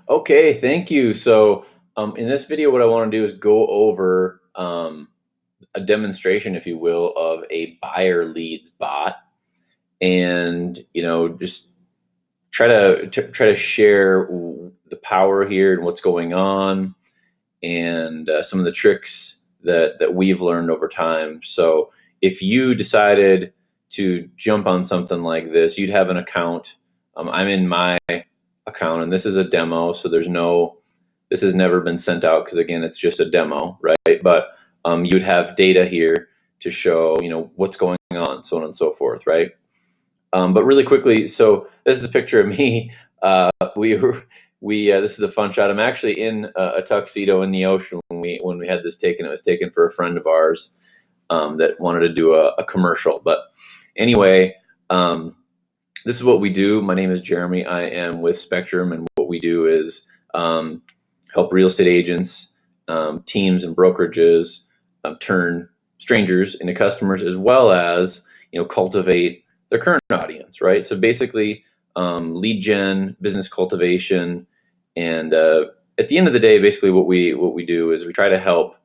Okay, thank you. So, in this video, what I want to do is go over a demonstration, if you will, of a buyer leads bot, and just try to share the power here and what's going on, and some of the tricks that we've learned over time. So, if you decided to jump on something like this, you'd have an account. I'm in my account, and this is a demo, so this has never been sent out because again, it's just a demo, right? But you'd have data here to show, what's going on, so on and so forth, right? But really quickly, so this is a picture of me. We this is a fun shot. I'm actually in a tuxedo in the ocean when we had this taken. It was taken for a friend of ours that wanted to do a commercial. But anyway, this is what we do. My name is Jeremy. I am with Spectrum, and what we do is help real estate agents, teams, and brokerages turn strangers into customers, as well as cultivate their current audience, right? So basically, lead gen, business cultivation, and at the end of the day, basically what we do is we try to help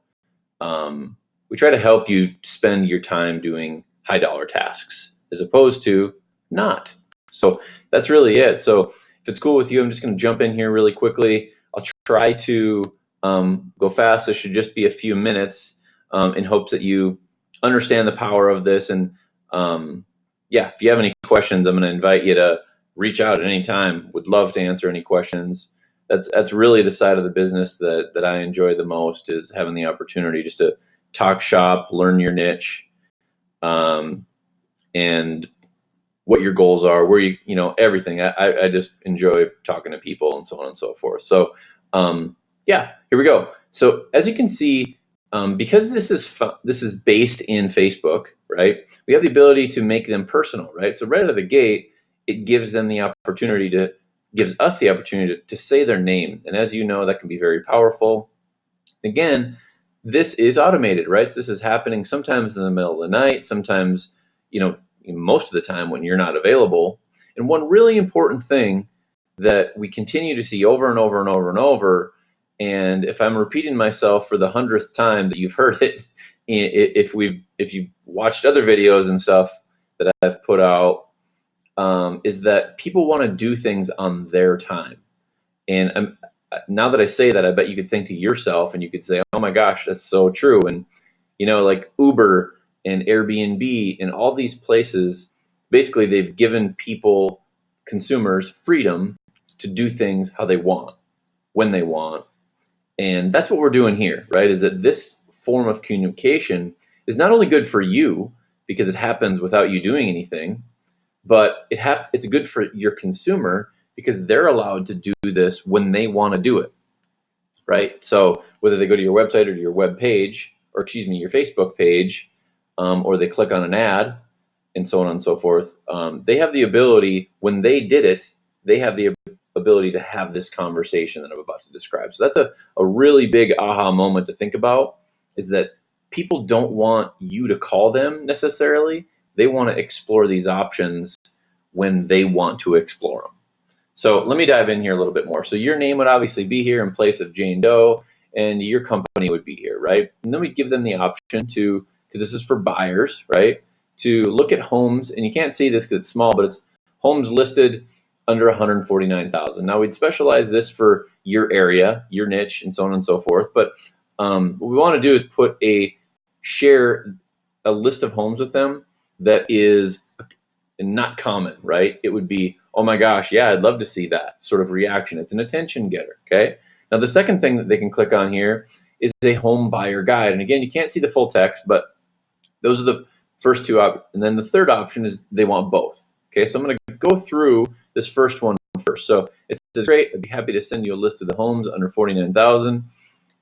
you spend your time doing high dollar tasks as opposed to not. So that's really it. So if it's cool with you, I'm just going to jump in here really quickly. I'll try to go fast. This should just be a few minutes in hopes that you understand the power of this. And yeah, if you have any questions, I'm going to invite you to reach out at any time. Would love to answer any questions. That's really the side of the business that I enjoy the most, is having the opportunity just to talk shop, learn your niche, and what your goals are, where everything. I just enjoy talking to people and so on and so forth. So yeah, here we go. So as you can see, because this is based in Facebook, right? We have the ability to make them personal, right? So right out of the gate, it gives us the opportunity to say their name, and as you know, that can be very powerful. Again, this is automated, right? So this is happening sometimes in the middle of the night, sometimes, most of the time when you're not available. And one really important thing that we continue to see over and over and over and over, and if I'm repeating myself for the 100th time that you've heard it, if you've watched other videos and stuff that I've put out, is that people want to do things on their time. And now that I say that, I bet you could think to yourself and you could say, oh my gosh, that's so true. And, like Uber and Airbnb and all these places, basically they've given consumers, freedom to do things how they want, when they want. And that's what we're doing here, right? Is that this form of communication is not only good for you because it happens without you doing anything, but it's good for your consumer because they're allowed to do this when they want to do it, right? So whether they go to your website or to your web page, or excuse me, your Facebook page, or they click on an ad, and so on and so forth, they have the ability, when they did it, they have the ability to have this conversation that I'm about to describe. So that's a really big aha moment to think about, is that people don't want you to call them necessarily. They want to explore these options when they want to explore them. So let me dive in here a little bit more. So your name would obviously be here in place of Jane Doe, and your company would be here, right? And then we give them the option to, because this is for buyers, right, to look at homes, and you can't see this because it's small, but it's homes listed under 149,000. Now we'd specialize this for your area, your niche, and so on and so forth. But what we want to do is share a list of homes with them that is not common, right? It would be, oh my gosh, yeah, I'd love to see that sort of reaction. It's an attention getter, okay? Now the second thing that they can click on here is a home buyer guide. And again, you can't see the full text, but those are the first two options. And then the third option is they want both, okay? So I'm gonna go through this first one first. So it says, great, I'd be happy to send you a list of the homes under 49,000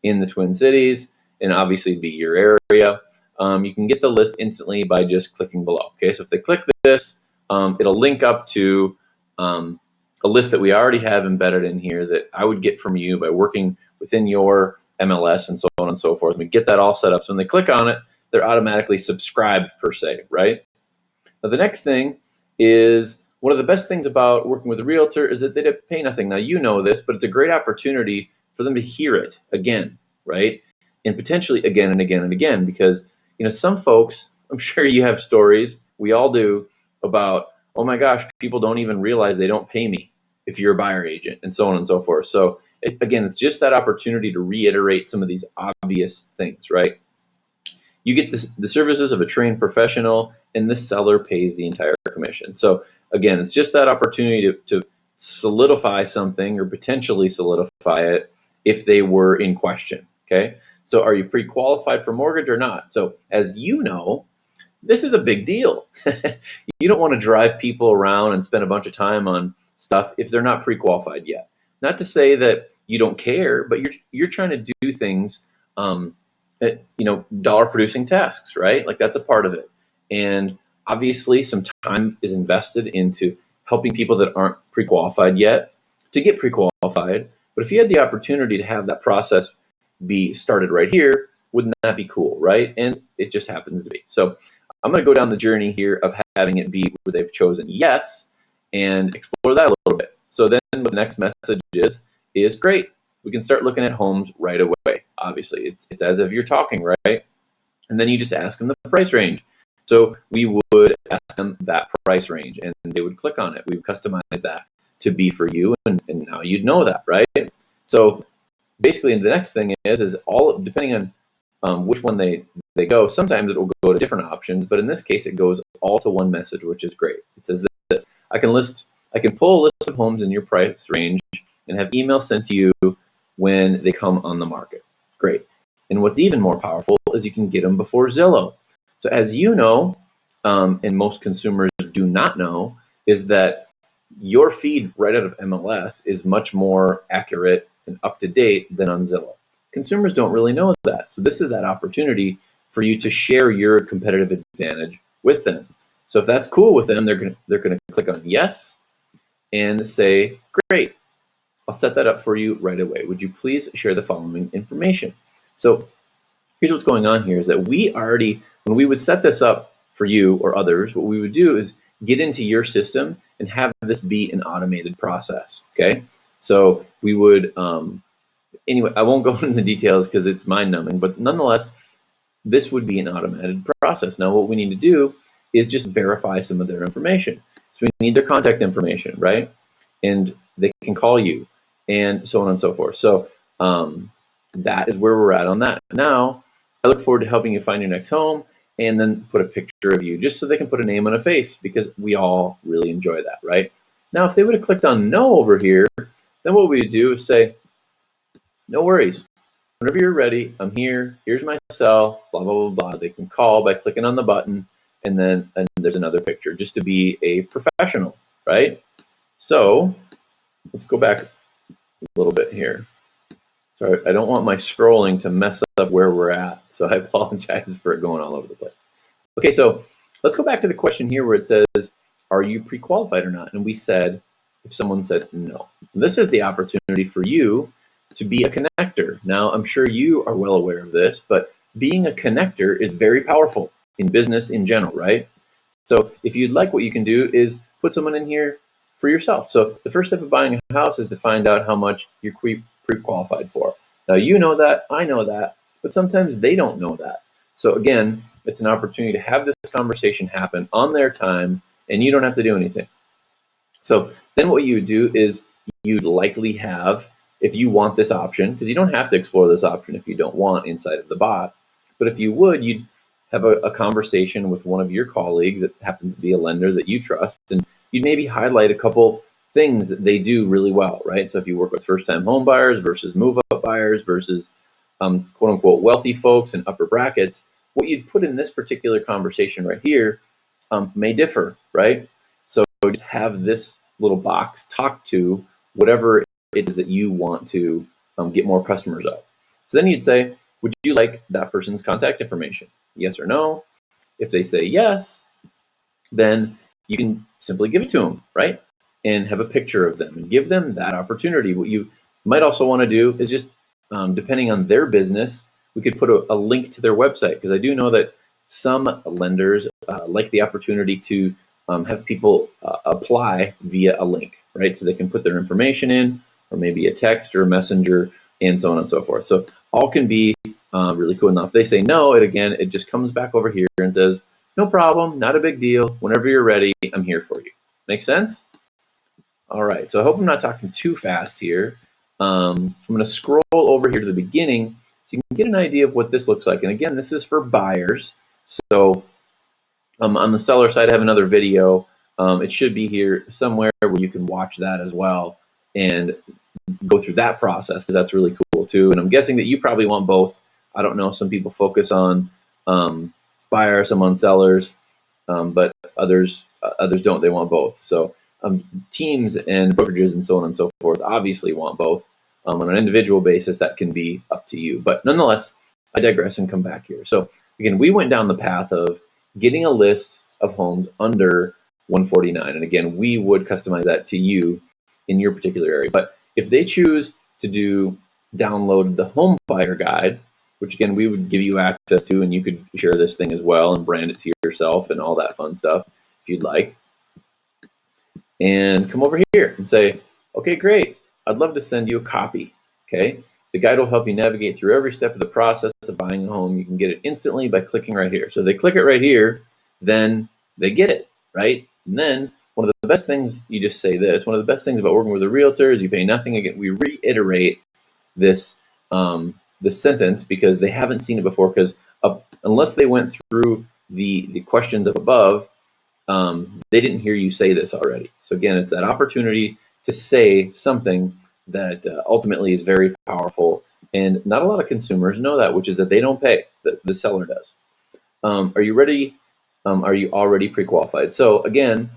in the Twin Cities, and obviously be your area. You can get the list instantly by just clicking below, okay? So if they click this, it'll link up to a list that we already have embedded in here that I would get from you by working within your MLS and so on and so forth. We get that all set up. So when they click on it, they're automatically subscribed per se, right? Now the next thing is one of the best things about working with a realtor is that they pay nothing. Now, you know this, but it's a great opportunity for them to hear it again, right? And potentially again and again and again, because some folks, I'm sure you have stories, we all do, about, oh my gosh, people don't even realize they don't pay me if you're a buyer agent, and so on and so forth. So again, it's just that opportunity to reiterate some of these obvious things, right? You get the services of a trained professional, and the seller pays the entire commission. So again, it's just that opportunity to solidify something or potentially solidify it if they were in question. Okay. So are you pre-qualified for mortgage or not? So as you know, this is a big deal. You don't want to drive people around and spend a bunch of time on stuff if they're not pre-qualified yet. Not to say that you don't care, but you're trying to do things, dollar producing tasks, right? Like that's a part of it. And obviously some time is invested into helping people that aren't pre-qualified yet to get pre-qualified. But if you had the opportunity to have that process be started right here, wouldn't that be cool, right? And it just happens to be. So I'm going to go down the journey here of having it be where they've chosen yes and explore that a little bit. So then the next message is great. We can start looking at homes right away. Obviously, it's as if you're talking, right? And then you just ask them the price range. So we would ask them that price range, and they would click on it. We would customize that to be for you, and now you'd know that, right? So basically, the next thing is all depending on which one they go. Sometimes it will go to different options, but in this case, it goes all to one message, which is great. It says this: I can pull a list of homes in your price range and have emails sent to you when they come on the market. Great. And what's even more powerful is you can get them before Zillow. So as you know, and most consumers do not know, is that your feed right out of MLS is much more accurate and up to date than on Zillow. Consumers don't really know that. So this is that opportunity for you to share your competitive advantage with them. So if that's cool with them, they're gonna click on yes and say, great, I'll set that up for you right away. Would you please share the following information? So here's what's going on here is that when we would set this up for you or others, what we would do is get into your system and have this be an automated process, okay? So we would, anyway, I won't go into the details because it's mind-numbing, but nonetheless, this would be an automated process. Now, what we need to do is just verify some of their information. So we need their contact information, right? And they can call you and so on and so forth. So that is where we're at on that. Now, I look forward to helping you find your next home and then put a picture of you just so they can put a name on a face because we all really enjoy that, right? Now, if they would have clicked on no over here, then what we would do is say, no worries. Whenever you're ready, I'm here. Here's my cell, blah, blah, blah, blah. They can call by clicking on the button, and then there's another picture just to be a professional, right? So let's go back a little bit here. Sorry, I don't want my scrolling to mess up where we're at, so I apologize for it going all over the place. Okay, so let's go back to the question here where it says, are you pre-qualified or not? And we said, if someone said no. This is the opportunity for you to be a connector. Now, I'm sure you are well aware of this, but being a connector is very powerful in business in general, right? So if you'd like, what you can do is put someone in here for yourself. So the first step of buying a house is to find out how much you're pre-qualified for. Now, you know that, I know that, but sometimes they don't know that. So again, it's an opportunity to have this conversation happen on their time, and you don't have to do anything. So then what you would do is you'd likely have, if you want this option, because you don't have to explore this option if you don't want inside of the bot, but if you would, you'd have a conversation with one of your colleagues that happens to be a lender that you trust, and you'd maybe highlight a couple things that they do really well, right? So if you work with first-time home buyers versus move-up buyers versus quote-unquote wealthy folks and upper brackets, what you'd put in this particular conversation right here may differ, right? So just have this little box talk to whatever it is that you want to get more customers of. So then you'd say, would you like that person's contact information? Yes or no? If they say yes, then you can simply give it to them, right? And have a picture of them and give them that opportunity. What you might also want to do is just, depending on their business, we could put a link to their website, because I do know that some lenders like the opportunity to have people apply via a link, right? So they can put their information in, or maybe a text or a messenger, and so on and so forth. So all can be really cool. Now, if they say no, it just comes back over here and says, no problem, not a big deal. Whenever you're ready, I'm here for you. Make sense? All right, so I hope I'm not talking too fast here. I'm going to scroll over here to the beginning so you can get an idea of what this looks like. And again, this is for buyers. So on the seller side, I have another video. It should be here somewhere where you can watch that as well and go through that process, because that's really cool too. And I'm guessing that you probably want both. I don't know. Some people focus on buyers, some on sellers, but others don't. They want both. So teams and brokerages and so on and so forth obviously want both. On an individual basis, that can be up to you. But nonetheless, I digress and come back here. So again, we went down the path of getting a list of homes under 149. And again, we would customize that to you in your particular area. But if they choose to download the home buyer guide, which again, we would give you access to, and you could share this thing as well and brand it to yourself and all that fun stuff if you'd like. And come over here and say, okay, great. I'd love to send you a copy, okay? The guide will help you navigate through every step of the process of buying a home. You can get it instantly by clicking right here. So they click it right here, then they get it, right? And then one of the best things, you just say this, one of the best things about working with a realtor is you pay nothing. Again, we reiterate this this sentence because they haven't seen it before, because unless they went through the questions up above, they didn't hear you say this already. So again, it's that opportunity to say something that ultimately is very powerful, and not a lot of consumers know that, which is that they don't pay, the seller does. Are you ready? Are you already pre-qualified? So again,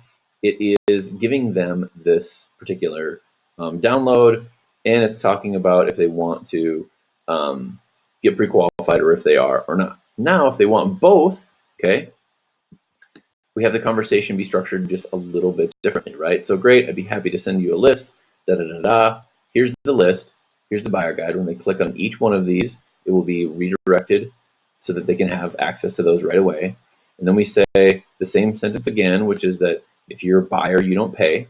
it is giving them this particular download, and it's talking about if they want to get pre-qualified or if they are or not. Now, if they want both, okay, we have the conversation be structured just a little bit differently, right? So great, I'd be happy to send you a list, Here's the list, here's the buyer guide. When they click on each one of these, it will be redirected so that they can have access to those right away. And then we say the same sentence again, which is that if you're a buyer, you don't pay,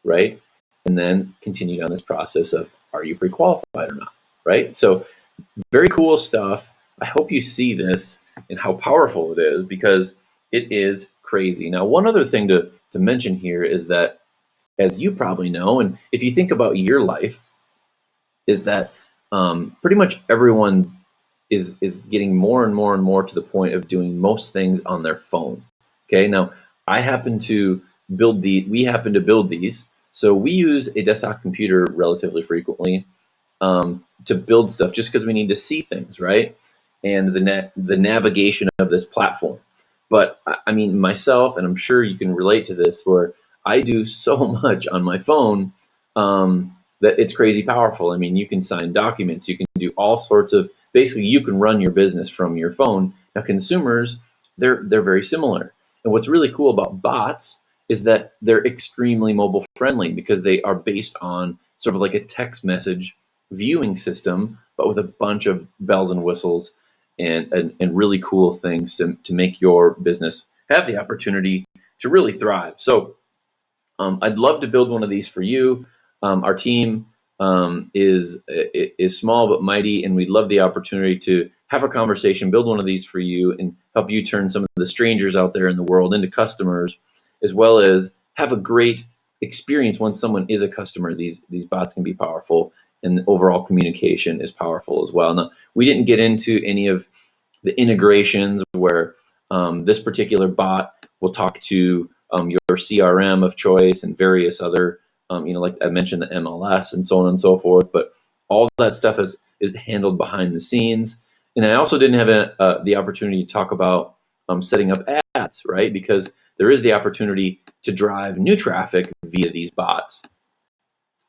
right? And then continue down this process of, are you pre-qualified or not, right? So very cool stuff. I hope you see this and how powerful it is, because it is crazy. Now, one other thing to mention here is that, as you probably know, and if you think about your life, is that pretty much everyone is getting more and more and more to the point of doing most things on their phone. Okay, now we happen to build these, so we use a desktop computer relatively frequently to build stuff, just because we need to see things, right? And the navigation of this platform. But I mean, myself, and I'm sure you can relate to this, where I do so much on my phone that it's crazy powerful. I mean, you can sign documents, you can do all sorts of, basically you can run your business from your phone. Now, consumers, they're very similar. And what's really cool about bots is that they're extremely mobile friendly, because they are based on sort of like a text message viewing system, but with a bunch of bells and whistles and really cool things to make your business have the opportunity to really thrive. So I'd love to build one of these for you. Our team is small but mighty, and we'd love the opportunity to have a conversation, build one of these for you, and help you turn some of the strangers out there in the world into customers, as well as have a great experience once someone is a customer. These bots can be powerful, and the overall communication is powerful as well. Now, we didn't get into any of the integrations where this particular bot will talk to your CRM of choice and various other, like I mentioned, the MLS and so on and so forth. But all that stuff is handled behind the scenes. And I also didn't have the opportunity to talk about setting up ads, right? Because there is the opportunity to drive new traffic via these bots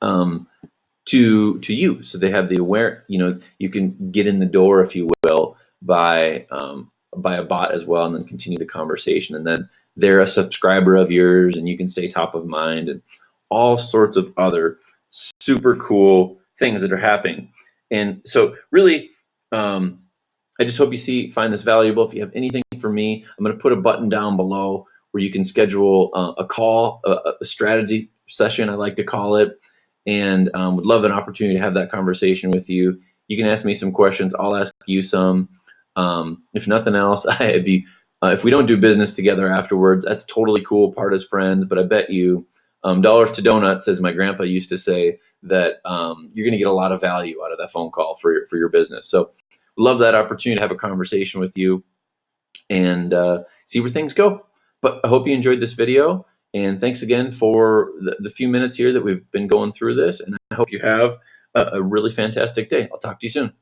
to you. So they have the you can get in the door, if you will, by a bot as well, and then continue the conversation. And then they're a subscriber of yours, and you can stay top of mind, and all sorts of other super cool things that are happening. And so really, I just hope you find this valuable. If you have anything for me, I'm going to put a button down below where you can schedule a call, a strategy session, I like to call it, and would love an opportunity to have that conversation with you. You can ask me some questions. I'll ask you some. If nothing else, I'd be if we don't do business together afterwards, that's totally cool. Part as friends, but I bet you dollars to donuts, as my grandpa used to say, that you're going to get a lot of value out of that phone call for your business. So, love that opportunity to have a conversation with you and see where things go. But I hope you enjoyed this video, and thanks again for the few minutes here that we've been going through this. And I hope you have a really fantastic day. I'll talk to you soon.